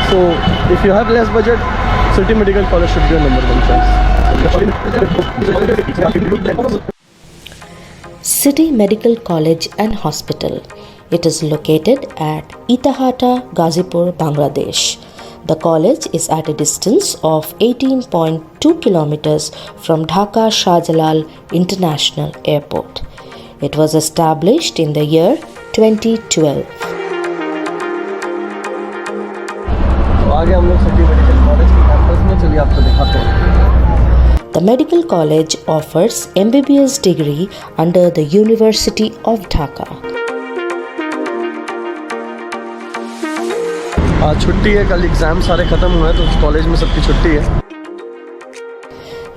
So if you have less budget, City Medical College should be your number one choice. City Medical College and Hospital. It is located at Itahata, Gazipur, Bangladesh. The college is at a distance of 18.2 kilometers from Dhaka Shah Jalal International Airport. It was established in the year 2012. तो आगे हम लोग city medical college के campus में चलिए आपको दिखाते हैं. The medical college offers MBBS degree under the University of Dhaka. आज छुट्टी है, कल एग्जाम सारे खत्म हुए हैं तो कॉलेज में सबकी छुट्टी है.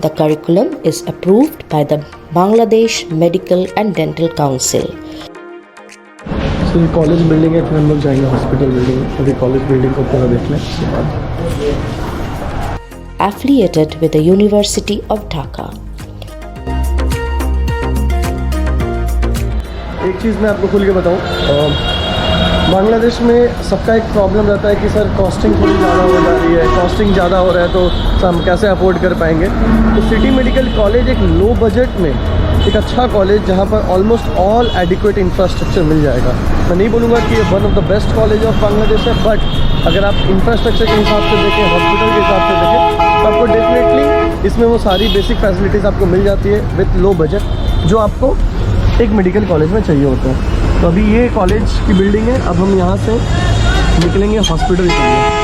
The curriculum is approved by the Bangladesh Medical and Dental Council. तो ये कॉलेज बिल्डिंग है, फिर हम लोग जाएंगे हॉस्पिटल बिल्डिंग. अभी कॉलेज बिल्डिंग को पूरा देख लें. Affiliated with the University of Dhaka. एक चीज़ मैं आपको खुल के बताऊं, बांग्लादेश में सबका एक प्रॉब्लम रहता है कि सर कॉस्टिंग थोड़ी ज़्यादा हो जा रही है, कॉस्टिंग ज़्यादा हो रहा है तो हम कैसे अफोर्ड कर पाएंगे. तो सिटी मेडिकल कॉलेज एक लो बजट में एक अच्छा कॉलेज जहाँ पर ऑलमोस्ट ऑल एडिक्वेट इंफ्रास्ट्रक्चर मिल जाएगा. मैं नहीं बोलूँगा कि ये one of the best college of Bangladesh है, बट अगर आप इंफ्रास्ट्रक्चर के हिसाब से देखें, हॉस्पिटल के हिसाब से देखें, तो आपको डेफिनेटली इसमें वो सारी बेसिक फैसिलिटीज़ आपको मिल जाती है विथ लो बजट, जो आपको एक मेडिकल कॉलेज में चाहिए होता है. तो अभी ये कॉलेज की बिल्डिंग है, अब हम यहाँ से निकलेंगे हॉस्पिटल के लिए.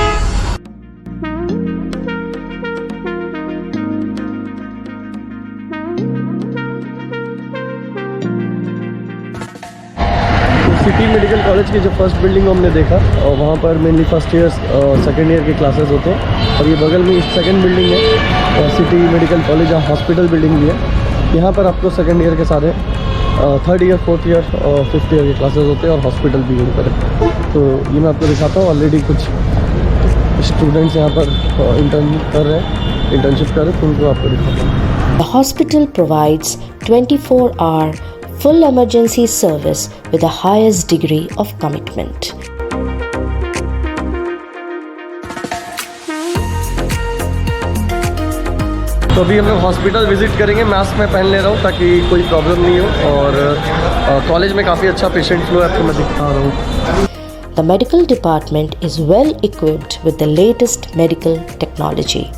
सिटी मेडिकल कॉलेज की जो फर्स्ट बिल्डिंग हमने देखा, और वहाँ पर mainly first year second year के क्लासेस होते हैं. और ये बगल में सेकेंड बिल्डिंग है, सिटी मेडिकल कॉलेज और हॉस्पिटल बिल्डिंग भी है. यहाँ पर आपको सेकेंड ईयर के सारे थर्ड ईयर, फोर्थ ईयर और फिफ्थ ईयर के क्लासेस होते हैं, और हॉस्पिटल भी यहीं पर है. तो ये मैं आपको दिखाता हूँ. ऑलरेडी कुछ स्टूडेंट्स यहाँ पर इंटर्नशिप कर रहे हैं, तो उनको आपको दिखाता हूँ. The hospital provides 24-hour full emergency service with the highest degree of commitment. तो अभी हम लोग हॉस्पिटल विजिट करेंगे. मास्क मैं पहन ले रहा हूँ ताकि कोई प्रॉब्लम नहीं हो, और कॉलेज में काफ़ी अच्छा पेशेंट फ्लो है, आपको मैं दिखा रहा हूँ. The medical department is well equipped with the latest medical technology.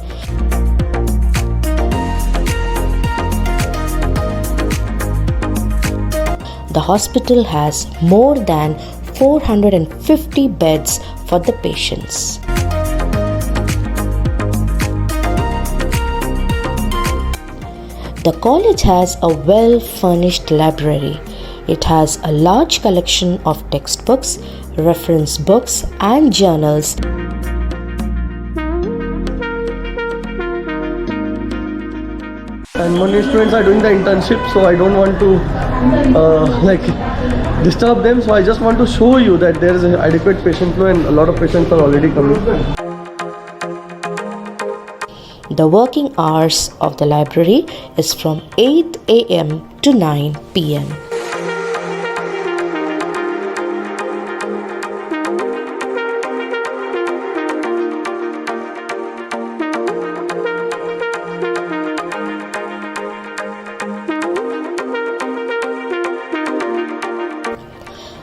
The hospital has more than 450 beds for the patients. The college has a well-furnished library. It has a large collection of textbooks, reference books, and journals. And many students are doing the internship, so I don't want to disturb them. So I just want to show you that there is an adequate patient flow, and a lot of patients are already coming. The working hours of the library is from 8 a.m. to 9 p.m.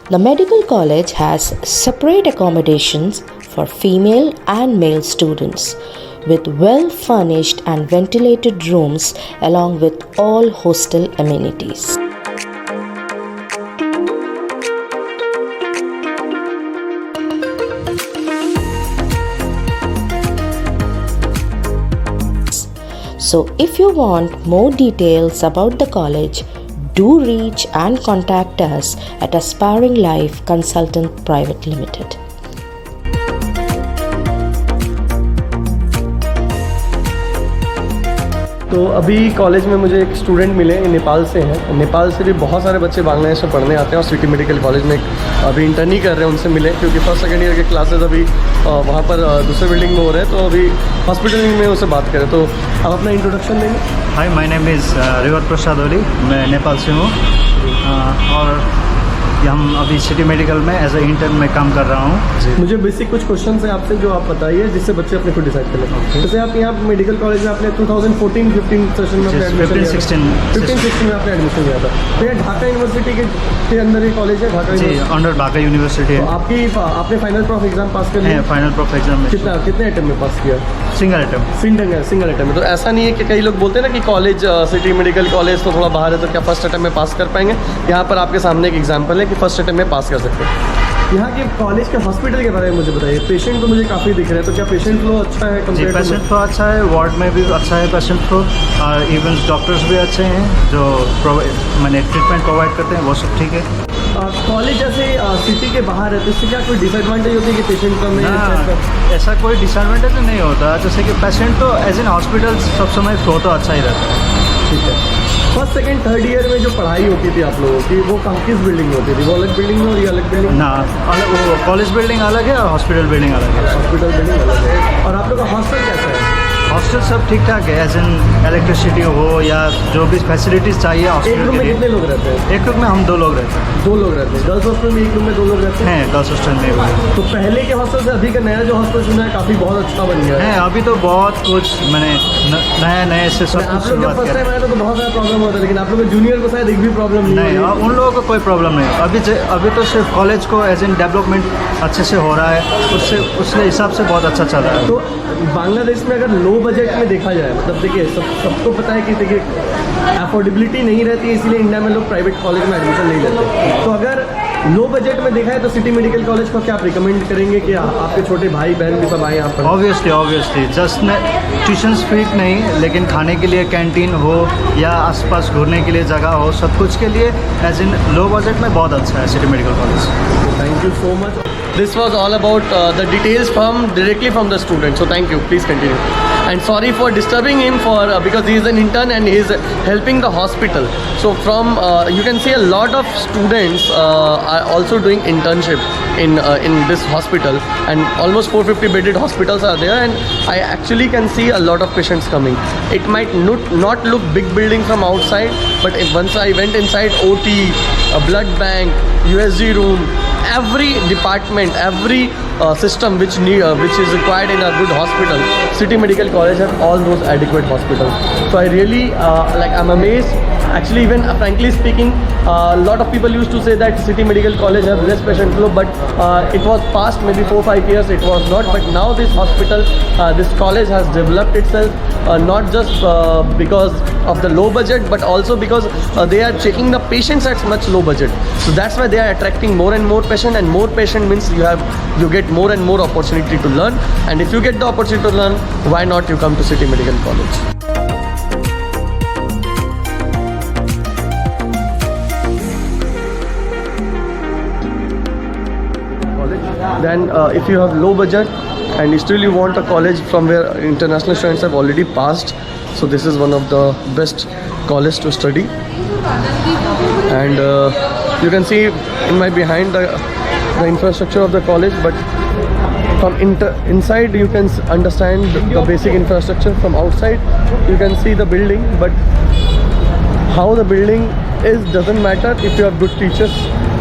The medical college has separate accommodations for female and male students, with well-furnished and ventilated rooms along with all hostel amenities. So if you want more details about the college, do reach and contact us at Aspiring Life Consultant Private Limited. तो अभी college में मुझे एक student मिले, नेपाल से हैं. नेपाल से भी बहुत सारे बच्चे बांग्लादेश में पढ़ने आते हैं, और सिटी मेडिकल कॉलेज में अभी इंटर्नी कर रहे हैं. उनसे मिले क्योंकि फर्स्ट सेकेंड ईयर के क्लासेस अभी वहाँ पर दूसरे बिल्डिंग में हो रहे हैं, तो अभी हॉस्पिटल में उनसे बात करें. तो आप अपना इंट्रोडक्शन देंगे. हाय, my name is river Prasad Oli. मैं नेपाल से हूँ, और ये हम अभी सिटी मेडिकल में एज ए इंटर्न में काम कर रहा हूँ। मुझे बेसिक कुछ क्वेश्चन है आपसे जो आप बताइए जिससे बच्चे अपने खुद डिसाइड कर लें। जैसे आप यहाँ मेडिकल कॉलेज में आपने 2014-15 सेशन में 15-16 में आपने एडमिशन लिया था। तो ये ढाका यूनिवर्सिटी के अंदर ये कॉलेज है, ढाका जी अंडर ढाका यूनिवर्सिटी है। तो आपने फाइनल प्रॉफ एग्जाम पास कर लिया? फाइनल प्रॉफ एग्जाम में कितने अटेम्प्ट में पास किया? सिंगल अटेम्प्ट में। तो ऐसा नहीं है कि कई लोग बोलते हैं ना कि कॉलेज सिटी मेडिकल कॉलेज तो थोड़ा बाहर है तो क्या फर्स्ट अटेम्प्ट में पास कर पाएंगे। यहाँ पर आपके सामने एक एग्जाम्पल है कि फर्स्ट अटेम्प्ट में पास कर सकते हैं। यहाँ के कॉलेज के हॉस्पिटल के बारे में मुझे बताइए। पेशेंट तो मुझे काफ़ी दिख रहे हैं, तो क्या पेशेंट फ्लो अच्छा है? जी पेशेंट फ्लो अच्छा है, वार्ड में भी अच्छा है पेशेंट फ्लो, और इवन डॉक्टर्स भी अच्छे हैं जो मैंने ट्रीटमेंट प्रोवाइड करते हैं, वो सब ठीक है। कॉलेज जैसे सिटी के बाहर है तो इससे क्या कोई डिसएडवांटेज होती है कि पेशेंट कम है? ऐसा कोई डिसएडवांटेज नहीं होता, जैसे कि पेशेंट तो एज इन हॉस्पिटल सब समय फ्लो तो अच्छा ही रहता है। ठीक है। फर्स्ट सेकंड थर्ड ईयर में जो पढ़ाई होती थी आप लोगों की, वो कहाँ किस बिल्डिंग में होती थी? वो अलग बिल्डिंग में और ये अलग बिल्डिंग? ना अलग, वो कॉलेज बिल्डिंग अलग है और हॉस्पिटल बिल्डिंग अलग है। हॉस्पिटल बिल्डिंग अलग है। और आप लोग का हॉस्टल कैसा है? हॉस्टल सब ठीक ठाक है, एज इन इलेक्ट्रिसिटी हो या जो भी फैसिलिटीज़ चाहिए एक हॉस्पिटल रूम के में लिए। कितने लोग रहते हैं? एक रूम में हम 2 लोग रहते हैं। 2 लोग रहते हैं। गर्ल्स हॉस्टल में एक रूम में 2 लोग रहते हैं? गर्ल्स हॉस्टल में भी। तो पहले के हॉस्टल से अभी का नया जो हॉस्टल सुना है काफ़ी बहुत अच्छा बन गया है। अभी तो बहुत कुछ मैंने नए से सब कुछ आप लोग जब शुरुआत फर्स्ट किया। टाइम आए तो बहुत सारा प्रॉब्लम होता है, लेकिन आप लोग के जूनियर को शायद एक भी प्रॉब्लम नहीं, उन लोगों को कोई प्रॉब्लम नहीं। अभी तो सिर्फ कॉलेज को एज इन डेवलपमेंट अच्छे से हो रहा है, उसके हिसाब से बहुत अच्छा चल रहा है। तो बांग्लादेश में अगर लो बजट में देखा जाए, मतलब देखिए सबको पता है कि देखिए अफोर्डेबिलिटी नहीं रहती है, इसीलिए इंडिया में लोग प्राइवेट कॉलेज में एडमिशन नहीं लेते। तो अगर लो बजट में देखा है तो सिटी मेडिकल कॉलेज को क्या आप रिकमेंड करेंगे कि आपके छोटे भाई बहन भी सब आए यहाँ पर? ऑब्वियसली जस्ट ट्यूशन फीस नहीं, लेकिन खाने के लिए कैंटीन हो या आसपास घूमने के लिए जगह हो, सब कुछ के लिए एज इन लो बजट में बहुत अच्छा है city medical college. Thank you so much. This was all about the details directly from the student. So thank you. Please continue. And sorry for disturbing him because he is an intern and he is helping the hospital. So you can see a lot of students are also doing internship in this hospital, and almost 450 bedded hospitals are there, and I actually can see a lot of patients coming. It might not look big building from outside, but once I went inside, OT, a blood bank, USG room, every department, every system which is required in a good hospital, City Medical College has all those adequate hospitals. So I really I'm amazed. Actually, even frankly speaking, a lot of people used to say that City Medical College has less patient flow, but it was past maybe 4-5 years it was not. But now this hospital, this college has developed itself, not just because of the low budget, but also because they are checking the patients at much low budget. So that's why they are attracting more and more patient, and more patient means you get more and more opportunity to learn. And if you get the opportunity to learn, why not you come to City Medical College? Then if you have low budget and still you want a college from where international students have already passed, so this is one of the best college to study. And you can see in my behind the infrastructure of the college, but from inside you can understand the basic infrastructure. From outside you can see the building, but how the building is doesn't matter if you have good teachers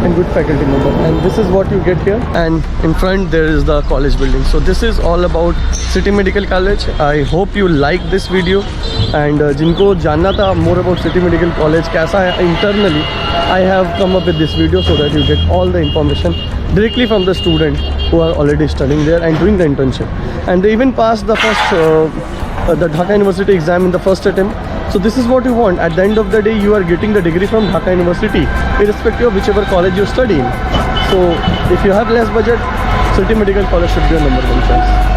and good faculty members. And this is what you get here, and in front there is the college building. So this is all about City Medical College. I hope you like this video, and जिनको जानना था more about City Medical College कैसा है internally, I have come up with this video so that you get all the information directly from the student who are already studying there and doing the internship, and they even passed the the Dhaka University exam in the first attempt. So this is what you want. At the end of the day, you are getting the degree from Dhaka University, irrespective of whichever college you study in. So if you have less budget, City Medical College should be your number 1 choice.